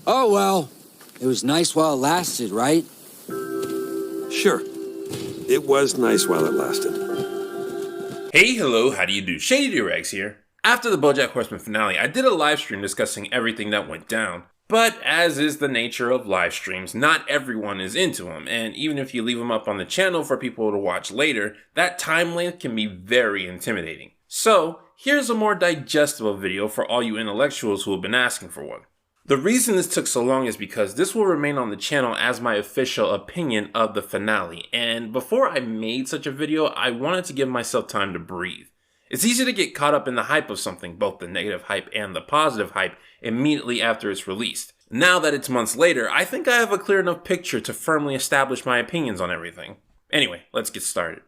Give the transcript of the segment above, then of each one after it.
Oh, well, it was nice while it lasted, right? Sure. It was nice while it lasted. Hey, hello, how do you do? Shady Doorags here. After the Bojack Horseman finale, I did a live stream discussing everything that went down. But as is the nature of live streams, not everyone is into them, and even if you leave them up on the channel for people to watch later, that time length can be very intimidating. So, here's a more digestible video for all you intellectuals who have been asking for one. The reason this took so long is because this will remain on the channel as my official opinion of the finale, and before I made such a video, I wanted to give myself time to breathe. It's easy to get caught up in the hype of something, both the negative hype and the positive hype, immediately after it's released. Now that it's months later, I think I have a clear enough picture to firmly establish my opinions on everything. Anyway, let's get started.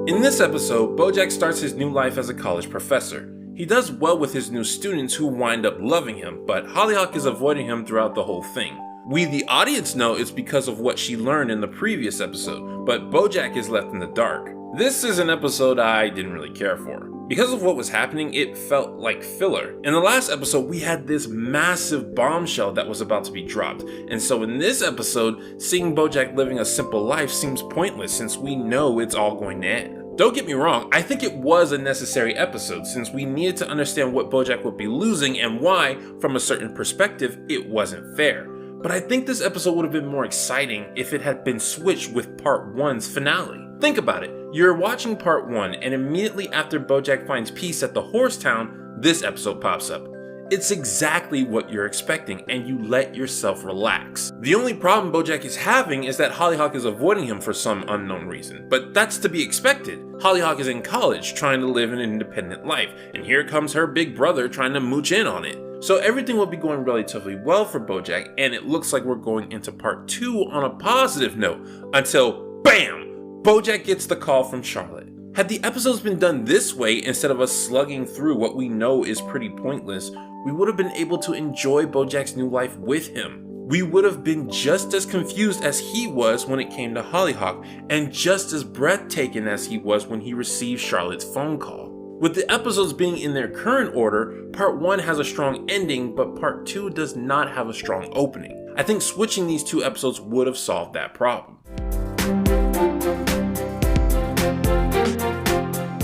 In this episode, Bojack starts his new life as a college professor. He does well with his new students who wind up loving him, but Hollyhock is avoiding him throughout the whole thing. We, the audience, know it's because of what she learned in the previous episode, but Bojack is left in the dark. This is an episode I didn't really care for. Because of what was happening, it felt like filler. In the last episode, we had this massive bombshell that was about to be dropped, and so in this episode, seeing Bojack living a simple life seems pointless since we know it's all going to end. Don't get me wrong, I think it was a necessary episode since we needed to understand what Bojack would be losing and why, from a certain perspective, it wasn't fair. But I think this episode would have been more exciting if it had been switched with part 1's finale. Think about it, you're watching part 1 and immediately after Bojack finds peace at the horse town, this episode pops up. It's exactly what you're expecting and you let yourself relax. The only problem Bojack is having is that Hollyhock is avoiding him for some unknown reason, but that's to be expected. Hollyhock is in college trying to live an independent life, and here comes her big brother trying to mooch in on it. So everything will be going relatively well for Bojack, and it looks like we're going into part 2 on a positive note, until BAM! Bojack gets the call from Charlotte. Had the episodes been done this way instead of us slugging through what we know is pretty pointless, we would have been able to enjoy Bojack's new life with him. We would have been just as confused as he was when it came to Hollyhock, and just as breathtaking as he was when he received Charlotte's phone call. With the episodes being in their current order, part 1 has a strong ending, but part 2 does not have a strong opening. I think switching these two episodes would have solved that problem.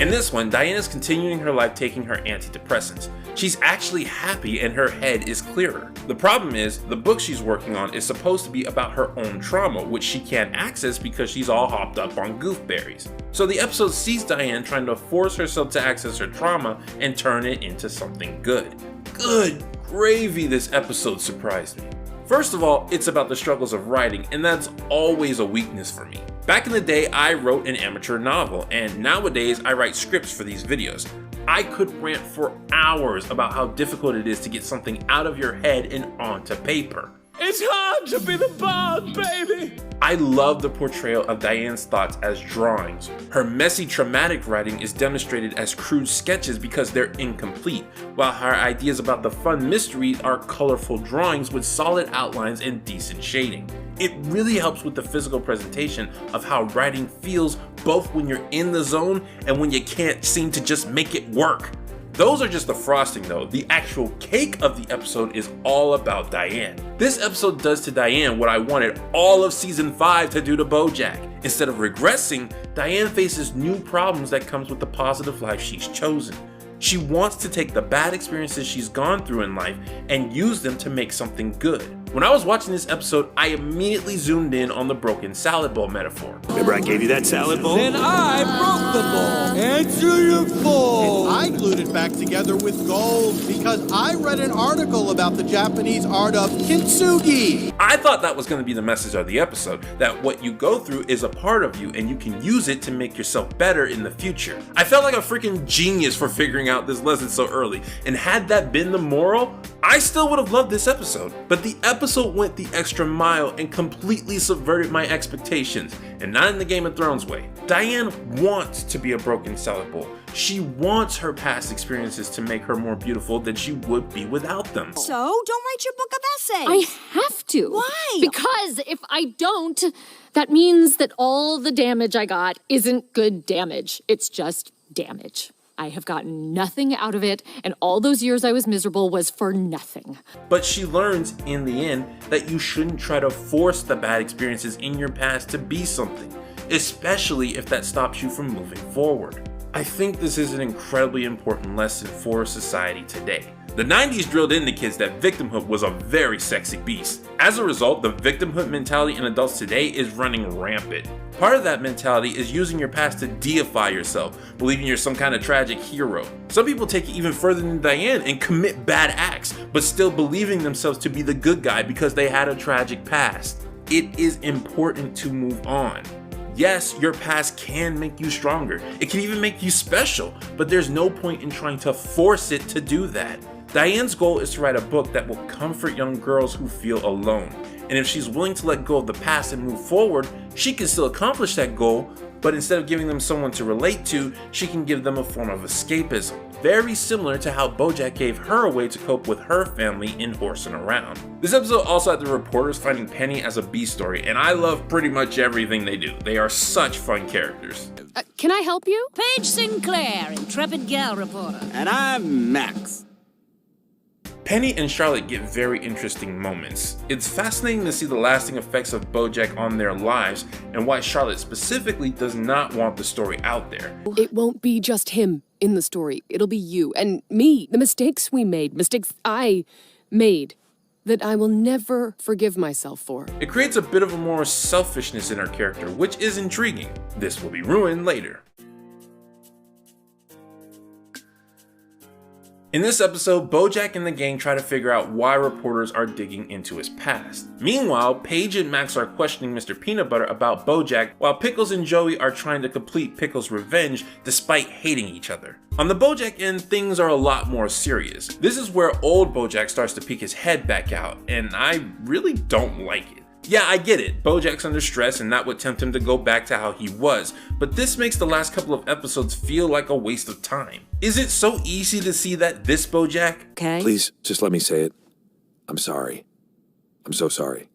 In this one, Diane is continuing her life taking her antidepressants. She's actually happy and her head is clearer. The problem is, the book she's working on is supposed to be about her own trauma, which she can't access because she's all hopped up on gooseberries. So the episode sees Diane trying to force herself to access her trauma and turn it into something good. Good gravy, this episode surprised me. First of all, it's about the struggles of writing, and that's always a weakness for me. Back in the day, I wrote an amateur novel, and nowadays I write scripts for these videos. I could rant for hours about how difficult it is to get something out of your head and onto paper. It's hard to be the boss, baby! I love the portrayal of Diane's thoughts as drawings. Her messy, traumatic writing is demonstrated as crude sketches because they're incomplete, while her ideas about the fun mystery are colorful drawings with solid outlines and decent shading. It really helps with the physical presentation of how writing feels both when you're in the zone and when you can't seem to just make it work. Those are just the frosting though. The actual cake of the episode is all about Diane. This episode does to Diane what I wanted all of season 5 to do to Bojack. Instead of regressing, Diane faces new problems that comes with the positive life she's chosen. She wants to take the bad experiences she's gone through in life and use them to make something good. When I was watching this episode, I immediately zoomed in on the broken salad bowl metaphor. Remember I gave you that salad bowl? Then I broke the ball. Answer your phone. And I glued it back together with gold because I read an article about the Japanese art of kintsugi. I thought that was going to be the message of the episode, that what you go through is a part of you and you can use it to make yourself better in the future. I felt like a freaking genius for figuring out this lesson so early, and had that been the moral, I still would have loved this episode. But the episode went the extra mile and completely subverted my expectations, and not in the Game of Thrones way. Diane wants to be a broken salad bowl. She wants her past experiences to make her more beautiful than she would be without them. So, don't write your book of essays. I have to. Why? Because if I don't, that means that all the damage I got isn't good damage. It's just damage. I have gotten nothing out of it, and all those years I was miserable was for nothing. But she learns in the end that you shouldn't try to force the bad experiences in your past to be something, especially if that stops you from moving forward. I think this is an incredibly important lesson for society today. The 90s drilled into kids that victimhood was a very sexy beast. As a result, the victimhood mentality in adults today is running rampant. Part of that mentality is using your past to deify yourself, believing you're some kind of tragic hero. Some people take it even further than Diane and commit bad acts, but still believing themselves to be the good guy because they had a tragic past. It is important to move on. Yes, your past can make you stronger. It can even make you special, but there's no point in trying to force it to do that. Diane's goal is to write a book that will comfort young girls who feel alone. And if she's willing to let go of the past and move forward, she can still accomplish that goal, but instead of giving them someone to relate to, she can give them a form of escapism. Very similar to how Bojack gave her a way to cope with her family in Horsing Around. This episode also had the reporters finding Penny as a B story, and I love pretty much everything they do. They are such fun characters. Can I help you? Paige Sinclair, intrepid gal reporter. And I'm Max. Penny and Charlotte get very interesting moments. It's fascinating to see the lasting effects of Bojack on their lives and why Charlotte specifically does not want the story out there. It won't be just him in the story. It'll be you and me. The mistakes we made, mistakes I made, that I will never forgive myself for. It creates a bit of a more selfishness in her character, which is intriguing. This will be ruined later. In this episode, Bojack and the gang try to figure out why reporters are digging into his past. Meanwhile, Paige and Max are questioning Mr. Peanut Butter about Bojack, while Pickles and Joey are trying to complete Pickles' revenge despite hating each other. On the Bojack end, things are a lot more serious. This is where old Bojack starts to peek his head back out, and I really don't like it. Yeah, I get it, Bojack's under stress and that would tempt him to go back to how he was, but this makes the last couple of episodes feel like a waste of time. Is it so easy to see that this Bojack? Okay. Please, just let me say it. I'm sorry. I'm so sorry.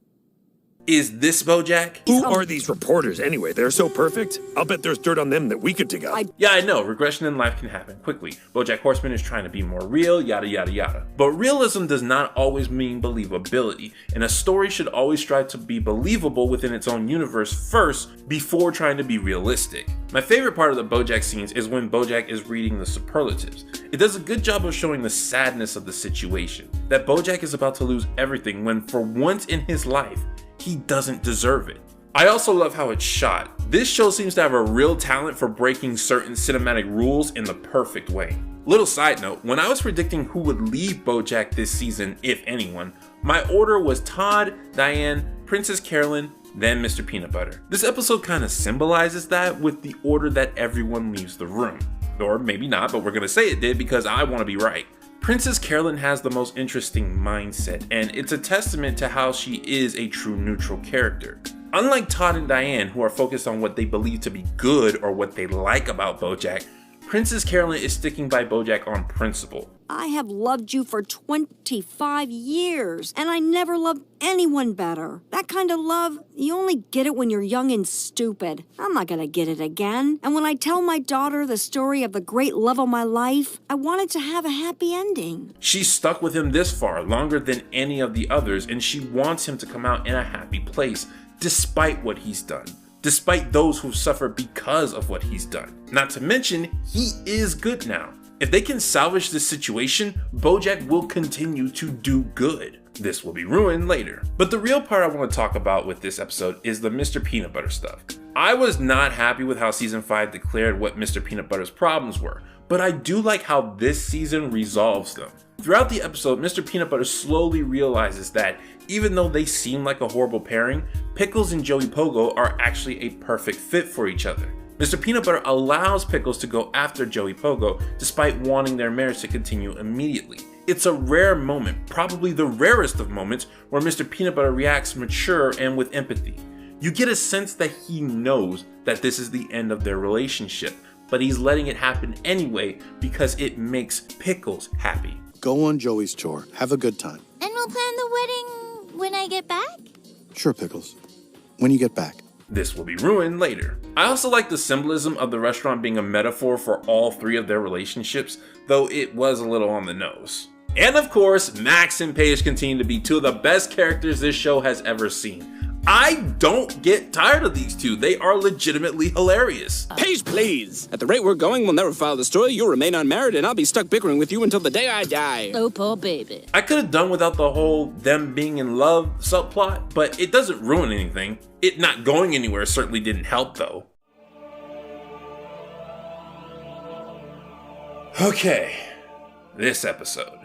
Is this Bojack? Who are these reporters anyway? They're so perfect. I'll bet there's dirt on them that we could dig up. Yeah, I know, regression in life can happen quickly. Bojack Horseman is trying to be more real, yada yada yada. But realism does not always mean believability, and a story should always strive to be believable within its own universe first, before trying to be realistic. My favorite part of the Bojack scenes is when Bojack is reading the superlatives. It does a good job of showing the sadness of the situation, that Bojack is about to lose everything when for once in his life, he doesn't deserve it. I also love how it's shot. This show seems to have a real talent for breaking certain cinematic rules in the perfect way. Little side note, when I was predicting who would leave Bojack this season, if anyone, my order was Todd, Diane, Princess Carolyn, then Mr. Peanut Butter. This episode kind of symbolizes that with the order that everyone leaves the room. Or maybe not, but we're gonna say it did because I want to be right. Princess Carolyn has the most interesting mindset, and it's a testament to how she is a true neutral character. Unlike Todd and Diane, who are focused on what they believe to be good or what they like about Bojack, Princess Carolyn is sticking by Bojack on principle. I have loved you for 25 years, and I never loved anyone better. That kind of love, you only get it when you're young and stupid. I'm not gonna get it again. And when I tell my daughter the story of the great love of my life, I want it to have a happy ending. She's stuck with him this far, longer than any of the others, and she wants him to come out in a happy place, despite what he's done. Despite those who've suffered because of what he's done. Not to mention, he is good now. If they can salvage this situation, Bojack will continue to do good. This will be ruined later. But the real part I want to talk about with this episode is the Mr. Peanut Butter stuff. I was not happy with how season 5 declared what Mr. Peanut Butter's problems were, but I do like how this season resolves them. Throughout the episode, Mr. Peanut Butter slowly realizes that even though they seem like a horrible pairing, Pickles and Joey Pogo are actually a perfect fit for each other. Mr. Peanut Butter allows Pickles to go after Joey Pogo despite wanting their marriage to continue immediately. It's a rare moment, probably the rarest of moments, where Mr. Peanut Butter reacts mature and with empathy. You get a sense that he knows that this is the end of their relationship, but he's letting it happen anyway because it makes Pickles happy. Go on Joey's chore. Have a good time. And we'll plan the wedding when I get back? Sure, Pickles. When you get back. This will be ruined later. I also like the symbolism of the restaurant being a metaphor for all three of their relationships, though it was a little on the nose. And of course, Max and Paige continue to be two of the best characters this show has ever seen. I don't get tired of these two. They are legitimately hilarious. Paige, please. At the rate we're going, we'll never file the story. You'll remain unmarried, and I'll be stuck bickering with you until the day I die. Oh, poor baby. I could have done without the whole them being in love subplot, but it doesn't ruin anything. It not going anywhere certainly didn't help, though. Okay, this episode.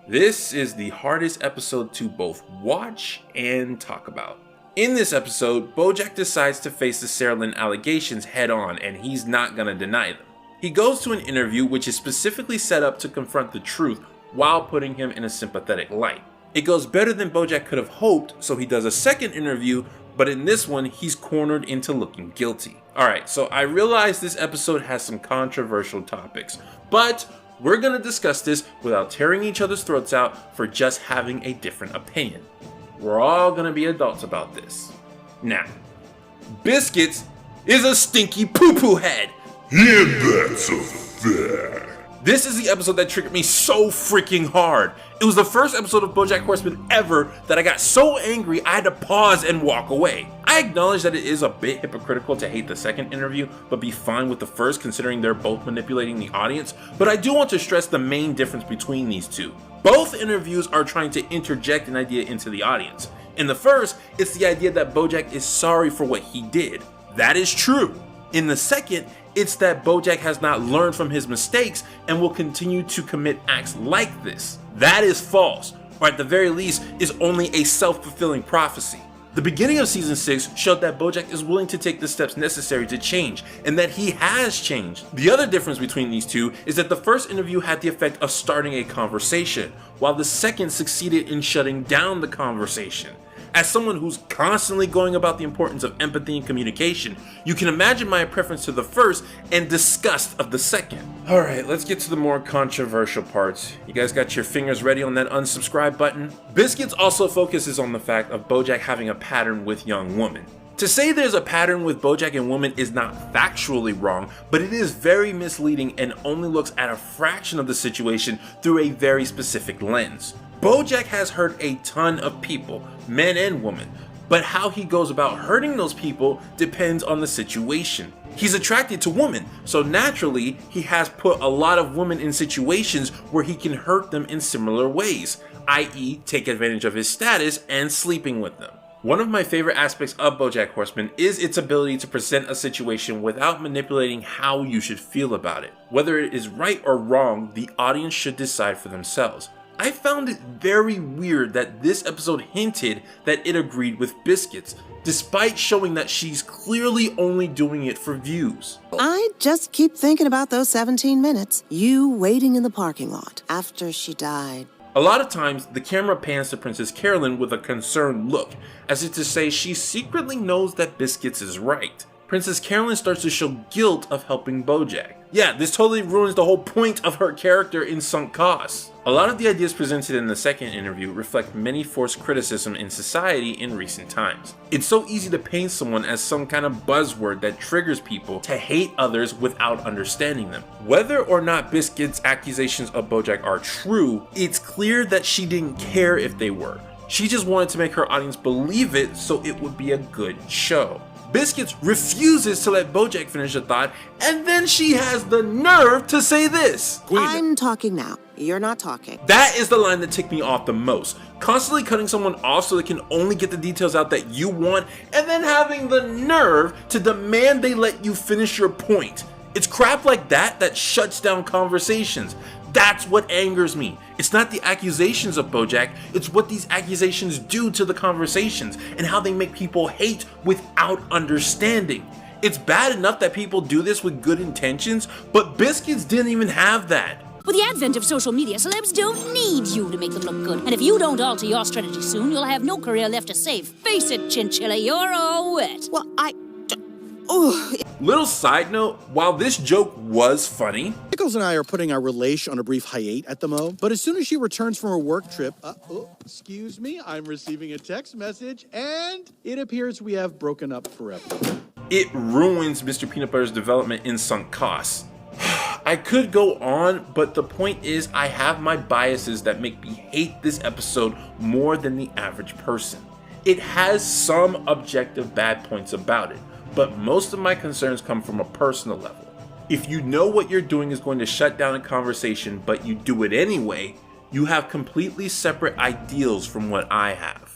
This is the hardest episode to both watch and talk about. In this episode, Bojack decides to face the Sarah Lynn allegations head on, and he's not gonna deny them. He goes to an interview which is specifically set up to confront the truth while putting him in a sympathetic light. It goes better than Bojack could have hoped, so he does a second interview, but in this one, he's cornered into looking guilty. Alright, so I realize this episode has some controversial topics, but we're gonna discuss this without tearing each other's throats out for just having a different opinion. We're all gonna be adults about this. Now, Biscuits is a stinky poo-poo head. And that's a fact. This is the episode that triggered me so freaking hard. It was the first episode of Bojack Horseman ever that I got so angry I had to pause and walk away. I acknowledge that it is a bit hypocritical to hate the second interview, but be fine with the first considering they're both manipulating the audience, but I do want to stress the main difference between these two. Both interviews are trying to interject an idea into the audience. In the first, it's the idea that Bojack is sorry for what he did. That is true. In the second, it's that Bojack has not learned from his mistakes and will continue to commit acts like this. That is false, or at the very least, is only a self-fulfilling prophecy. The beginning of season 6 showed that Bojack is willing to take the steps necessary to change, and that he has changed. The other difference between these two is that the first interview had the effect of starting a conversation, while the second succeeded in shutting down the conversation. As someone who's constantly going about the importance of empathy and communication, you can imagine my preference to the first and disgust of the second. Alright, let's get to the more controversial parts. You guys got your fingers ready on that unsubscribe button? Biscuits also focuses on the fact of Bojack having a pattern with young women. To say there's a pattern with Bojack and women is not factually wrong, but it is very misleading and only looks at a fraction of the situation through a very specific lens. Bojack has hurt a ton of people, men and women, but how he goes about hurting those people depends on the situation. He's attracted to women, so naturally he has put a lot of women in situations where he can hurt them in similar ways, i.e. take advantage of his status and sleeping with them. One of my favorite aspects of Bojack Horseman is its ability to present a situation without manipulating how you should feel about it. Whether it is right or wrong, the audience should decide for themselves. I found it very weird that this episode hinted that it agreed with Biscuits, despite showing that she's clearly only doing it for views. I just keep thinking about those 17 minutes. You waiting in the parking lot after she died. A lot of times, the camera pans to Princess Carolyn with a concerned look, as if to say she secretly knows that Biscuits is right. Princess Carolyn starts to show guilt of helping Bojack. Yeah, this totally ruins the whole point of her character in Sunk Costs. A lot of the ideas presented in the second interview reflect many forced criticism in society in recent times. It's so easy to paint someone as some kind of buzzword that triggers people to hate others without understanding them. Whether or not Biscuit's accusations of Bojack are true, it's clear that she didn't care if they were. She just wanted to make her audience believe it so it would be a good show. Biscuits refuses to let Bojack finish a thought, and then she has the nerve to say this. I'm talking now. You're not talking. That is the line that ticked me off the most. Constantly cutting someone off so they can only get the details out that you want, and then having the nerve to demand they let you finish your point. It's crap like that that shuts down conversations. That's what angers me. It's not the accusations of Bojack, it's what these accusations do to the conversations and how they make people hate without understanding. It's bad enough that people do this with good intentions, but Biscuits didn't even have that. With the advent of social media, celebs don't need you to make them look good. And if you don't alter your strategy soon, you'll have no career left to save. Face it, Chinchilla, you're all wet. Well, Little side note, while this joke was funny, Pickles and I are putting our relation on a brief hiatus at the mo, but as soon as she returns from her work trip, excuse me, I'm receiving a text message, and it appears we have broken up forever. it ruins Mr. Peanut Butter's development in sunk costs. I could go on, but the point is I have my biases that make me hate this episode more than the average person. It has some objective bad points about it, but most of my concerns come from a personal level. If you know what you're doing is going to shut down a conversation, but you do it anyway, you have completely separate ideals from what I have.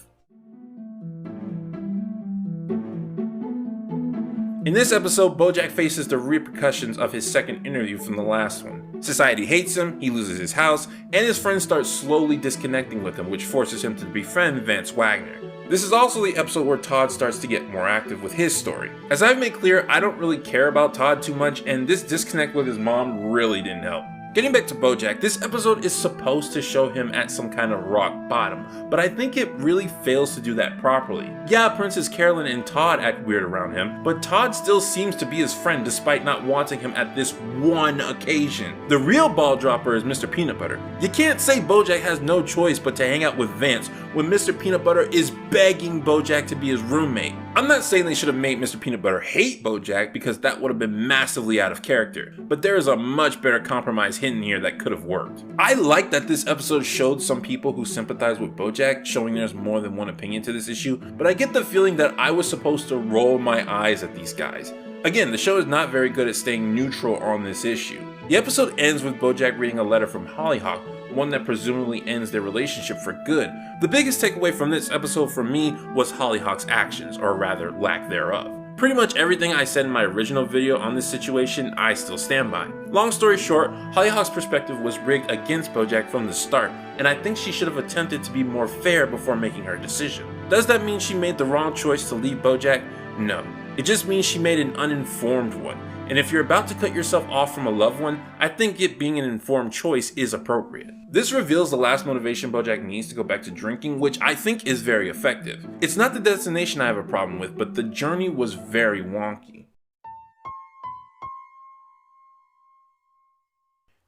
In this episode, Bojack faces the repercussions of his second interview from the last one. Society hates him, he loses his house, and his friends start slowly disconnecting with him, which forces him to befriend Vance Wagner. This is also the episode where Todd starts to get more active with his story. As I've made clear, I don't really care about Todd too much, and this disconnect with his mom really didn't help. Getting back to Bojack, this episode is supposed to show him at some kind of rock bottom, but I think it really fails to do that properly. Yeah, Princess Carolyn and Todd act weird around him, but Todd still seems to be his friend despite not wanting him at this one occasion. The real ball dropper is Mr. Peanut Butter. You can't say Bojack has no choice but to hang out with Vance when Mr. Peanut Butter is begging Bojack to be his roommate. I'm not saying they should have made Mr. Peanut Butter hate Bojack because that would have been massively out of character, but there is a much better compromise hidden here that could have worked. I like that this episode showed some people who sympathize with Bojack, showing there's more than one opinion to this issue, but I get the feeling that I was supposed to roll my eyes at these guys. Again, the show is not very good at staying neutral on this issue. The episode ends with Bojack reading a letter from Hollyhock, one that presumably ends their relationship for good. The biggest takeaway from this episode for me was Hollyhock's actions, or rather lack thereof. Pretty much everything I said in my original video on this situation, I still stand by. Long story short, Hollyhock's perspective was rigged against Bojack from the start, and I think she should have attempted to be more fair before making her decision. Does that mean she made the wrong choice to leave Bojack? No. It just means she made an uninformed one. And if you're about to cut yourself off from a loved one, I think it being an informed choice is appropriate. This reveals the last motivation Bojack needs to go back to drinking, which I think is very effective. It's not the destination I have a problem with, but the journey was very wonky.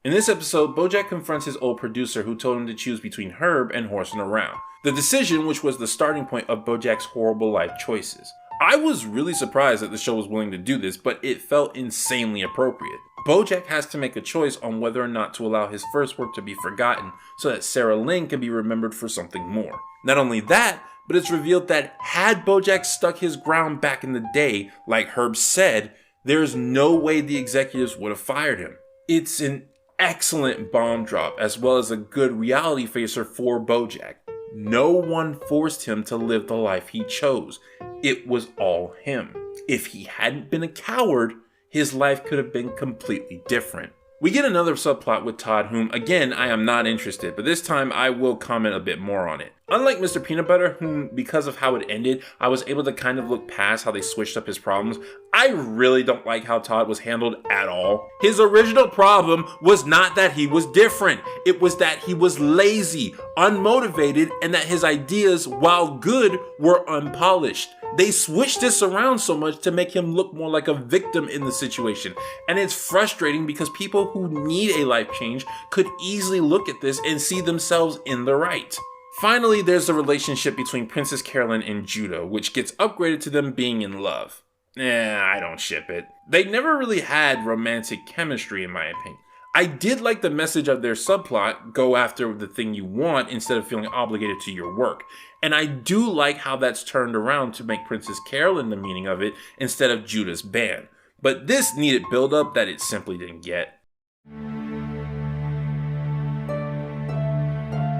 In this episode, Bojack confronts his old producer who told him to choose between Herb and horsing around. The decision, which was the starting point of Bojack's horrible life choices. I was really surprised that the show was willing to do this, but it felt insanely appropriate. Bojack has to make a choice on whether or not to allow his first work to be forgotten so that Sarah Lynn can be remembered for something more. Not only that, but it's revealed that had Bojack stuck his ground back in the day, like Herb said, there's no way the executives would have fired him. It's an excellent bomb drop as well as a good reality facer for Bojack. No one forced him to live the life he chose. It was all him. If he hadn't been a coward, his life could have been completely different. We get another subplot with Todd, whom again I am not interested, but this time I will comment a bit more on it. Unlike Mr. Peanut Butter, whom because of how it ended, I was able to kind of look past how they switched up his problems, I really don't like how Todd was handled at all. His original problem was not that he was different, it was that he was lazy, unmotivated, and that his ideas, while good, were unpolished. They switched this around so much to make him look more like a victim in the situation, and it's frustrating because people who need a life change could easily look at this and see themselves in the right. Finally, there's the relationship between Princess Carolyn and Judah, which gets upgraded to them being in love. I don't ship it. They never really had romantic chemistry in my opinion. I did like the message of their subplot, go after the thing you want instead of feeling obligated to your work. And I do like how that's turned around to make Princess Carolyn the meaning of it instead of Judah's ban. But this needed build-up that it simply didn't get.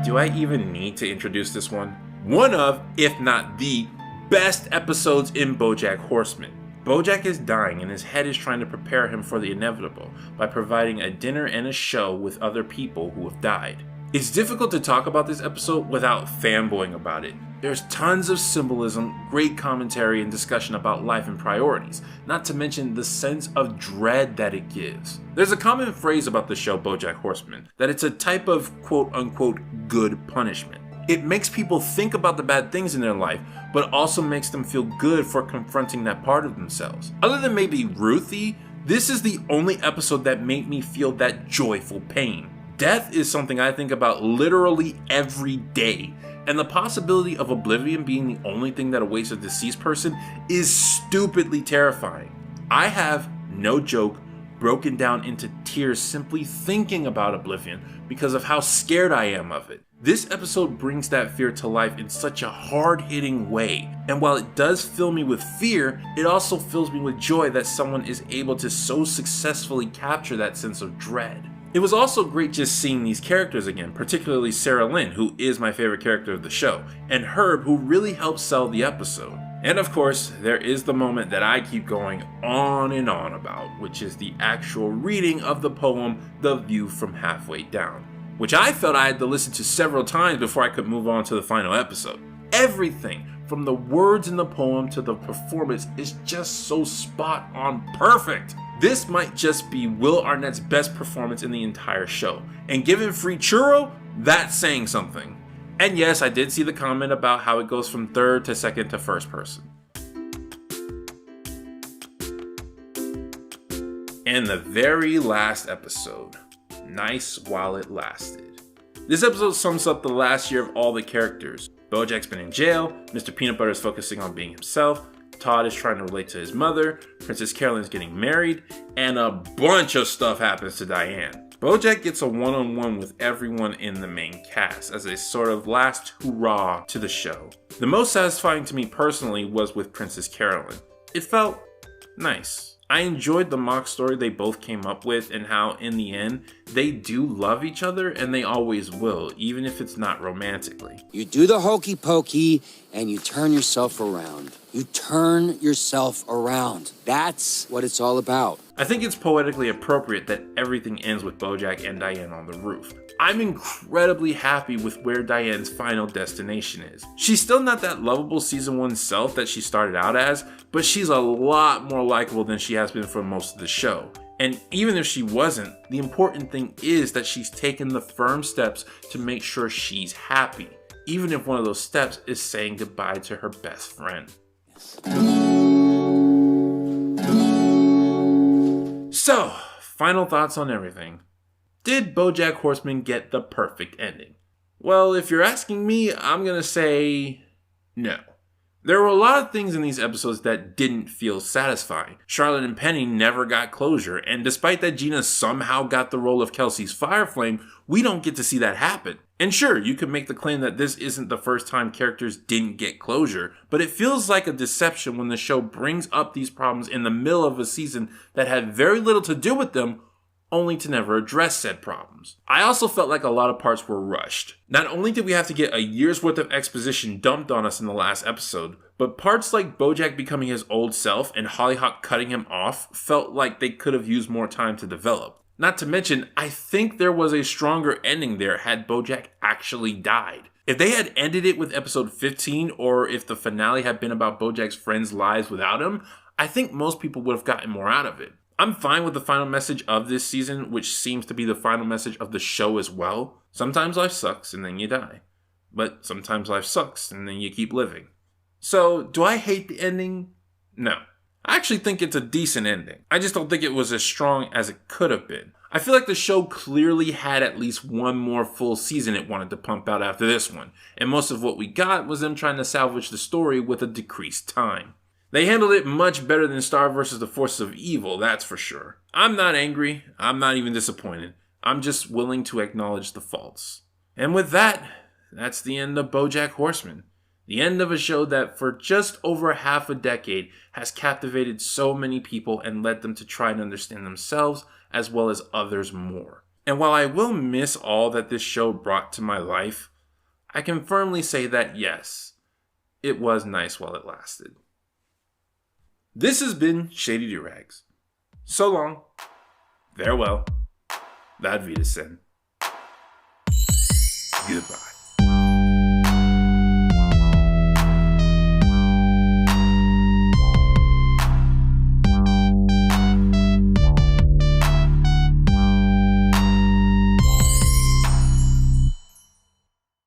Do I even need to introduce this one? One of, if not the, best episodes in Bojack Horseman. Bojack is dying and his head is trying to prepare him for the inevitable by providing a dinner and a show with other people who have died. It's difficult to talk about this episode without fanboying about it. There's tons of symbolism, great commentary and discussion about life and priorities, not to mention the sense of dread that it gives. There's a common phrase about the show Bojack Horseman, that it's a type of quote-unquote good punishment. It makes people think about the bad things in their life, but also makes them feel good for confronting that part of themselves. Other than maybe Ruthie, this is the only episode that made me feel that joyful pain. Death is something I think about literally every day, and the possibility of oblivion being the only thing that awaits a deceased person is stupidly terrifying. I have, no joke, broken down into tears simply thinking about oblivion because of how scared I am of it. This episode brings that fear to life in such a hard-hitting way, and while it does fill me with fear, it also fills me with joy that someone is able to so successfully capture that sense of dread. It was also great just seeing these characters again, particularly Sarah Lynn, who is my favorite character of the show, and Herb, who really helped sell the episode. And of course, there is the moment that I keep going on and on about, which is the actual reading of the poem, The View from Halfway Down, which I felt I had to listen to several times before I could move on to the final episode. Everything, from the words in the poem to the performance, is just so spot on perfect. This might just be Will Arnett's best performance in the entire show, and given free churro, that's saying something. And yes, I did see the comment about how it goes from third to second to first person. And the very last episode, Nice While It Lasted. This episode sums up the last year of all the characters. Bojack's been in jail, Mr. Peanut Butter is focusing on being himself, Todd is trying to relate to his mother, Princess Carolyn's getting married, and a bunch of stuff happens to Diane. Bojack gets a one-on-one with everyone in the main cast as a sort of last hurrah to the show. The most satisfying to me personally was with Princess Carolyn. It felt nice. I enjoyed the mock story they both came up with and how, in the end, they do love each other and they always will, even if it's not romantically. You do the hokey pokey and you turn yourself around. You turn yourself around. That's what it's all about. I think it's poetically appropriate that everything ends with Bojack and Diane on the roof. I'm incredibly happy with where Diane's final destination is. She's still not that lovable season 1 self that she started out as, but she's a lot more likable than she has been for most of the show. And even if she wasn't, the important thing is that she's taken the firm steps to make sure she's happy, even if one of those steps is saying goodbye to her best friend. So, final thoughts on everything. Did Bojack Horseman get the perfect ending? Well, if you're asking me, I'm gonna say no. There were a lot of things in these episodes that didn't feel satisfying. Charlotte and Penny never got closure, and despite that Gina somehow got the role of Kelsey's Fireflame, we don't get to see that happen. And sure, you could make the claim that this isn't the first time characters didn't get closure, but it feels like a deception when the show brings up these problems in the middle of a season that had very little to do with them, only to never address said problems. I also felt like a lot of parts were rushed. Not only did we have to get a year's worth of exposition dumped on us in the last episode, but parts like Bojack becoming his old self and Hollyhock cutting him off felt like they could have used more time to develop. Not to mention, I think there was a stronger ending there had Bojack actually died. If they had ended it with episode 15, or if the finale had been about Bojack's friends' lives without him, I think most people would have gotten more out of it. I'm fine with the final message of this season, which seems to be the final message of the show as well. Sometimes life sucks and then you die. But sometimes life sucks and then you keep living. So, do I hate the ending? No. I actually think it's a decent ending. I just don't think it was as strong as it could have been. I feel like the show clearly had at least one more full season it wanted to pump out after this one, and most of what we got was them trying to salvage the story with a decreased time. They handled it much better than Star vs. the Forces of Evil, that's for sure. I'm not angry, I'm not even disappointed. I'm just willing to acknowledge the faults. And with that, that's the end of Bojack Horseman. The end of a show that for just over half a decade has captivated so many people and led them to try and understand themselves as well as others more. And while I will miss all that this show brought to my life, I can firmly say that yes, it was nice while it lasted. This has been Shady Doorags. So long, farewell, Vad Wiedersehen, goodbye.